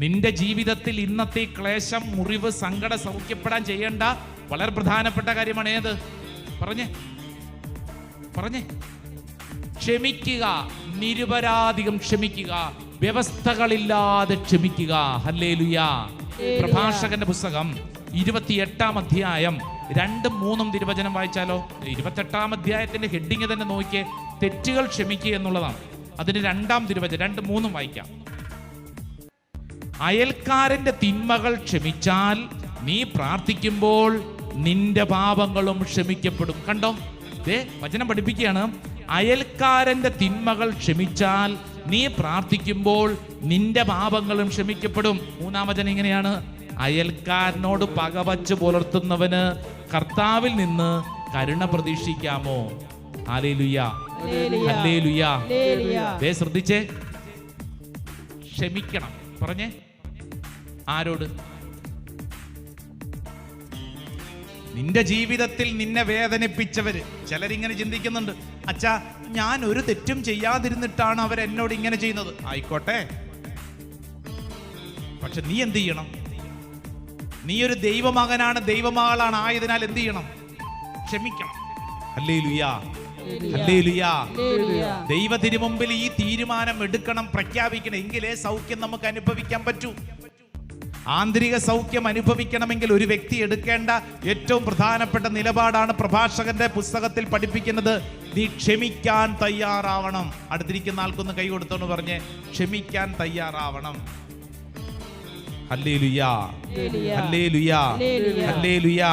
നിന്റെ ജീവിതത്തിൽ ഇന്നത്തെ ക്ലേശം, മുറിവ്, സങ്കടം സൗഖ്യപ്പെടാൻ ചെയ്യേണ്ട വളരെ പ്രധാനപ്പെട്ട കാര്യമാണ് ഏത്? പറഞ്ഞേ. ക്ഷമിക്കുക, നിരപരാധികം ക്ഷമിക്കുക, വ്യവസ്ഥകളില്ലാതെ ക്ഷമിക്കുക. ഹല്ലേലൂയ. പ്രഭാഷകന്റെ പുസ്തകം 28-ാം അധ്യായം 2-3 തിരുവചനം വായിച്ചാലോ? 28-ാം അധ്യായത്തിന്റെ ഹെഡിങ് തന്നെ നോക്കിയേ, തെറ്റുകൾ ക്ഷമിക്കുക എന്നുള്ളതാണ്. അതിന് 2-ാം തിരുവചനം 2-3 വായിക്കാം. അയൽക്കാരന്റെ തിന്മകൾ ക്ഷമിച്ചാൽ നീ പ്രാർത്ഥിക്കുമ്പോൾ നിന്റെ പാപങ്ങളും ക്ഷമിക്കപ്പെടും. കണ്ടോ, വചനം പഠിപ്പിക്കുകയാണ്. അയൽക്കാരന്റെ തിന്മകൾ ക്ഷമിച്ചാൽ നീ പ്രാർത്ഥിക്കുമ്പോൾ നിന്റെ പാപങ്ങളും ക്ഷമിക്കപ്പെടും. 3-ാം വചനം ഇങ്ങനെയാണ്: അയൽക്കാരനോട് പകവച്ച് പുലർത്തുന്നവന് കർത്താവിൽ നിന്ന് കരുണ പ്രതീക്ഷിക്കാമോ? Hallelujah, hallelujah. ശ്രദ്ധിച്ചേ, ക്ഷമിക്കണം. പറഞ്ഞേ, ആരോട്? നിന്റെ ജീവിതത്തിൽ നിന്നെ വേദനിപ്പിച്ചവര്. ചിലരിങ്ങനെ ചിന്തിക്കുന്നുണ്ട്, അച്ഛാ ഞാൻ ഒരു തെറ്റും ചെയ്യാതിരുന്നിട്ടാണ് അവരെന്നോട് ഇങ്ങനെ ചെയ്യുന്നത്. ആയിക്കോട്ടെ, പക്ഷെ നീ എന്ത് ചെയ്യണം? നീ ഒരു ദൈവമകനാണ്, ദൈവമകളാണ് ആയതിനാൽ എന്ത് ചെയ്യണം? ക്ഷമിക്കണം. Hallelujah, hallelujah. ദൈവ തിരുമുമ്പിൽ ഈ തീരുമാനം എടുക്കണം, പ്രഖ്യാപിക്കണം. എങ്കിലേ സൗഖ്യം നമുക്ക് അനുഭവിക്കാൻ പറ്റൂ. ആന്തരിക സൗഖ്യം അനുഭവിക്കണമെങ്കിൽ ഒരു വ്യക്തി എടുക്കേണ്ട ഏറ്റവും പ്രധാനപ്പെട്ട നിലപാടാണ് പ്രഭാഷകന്റെ പുസ്തകത്തിൽ പഠിപ്പിക്കുന്നത്. നീ ക്ഷമിക്കാൻ തയ്യാറാവണം. അടുത്തിരിക്കുന്ന ആൾക്കൊന്ന് കൈ കൊടുത്തോന്ന് പറഞ്ഞ് ക്ഷമിക്കാൻ തയ്യാറാവണം. Hallelujah, hallelujah, hallelujah.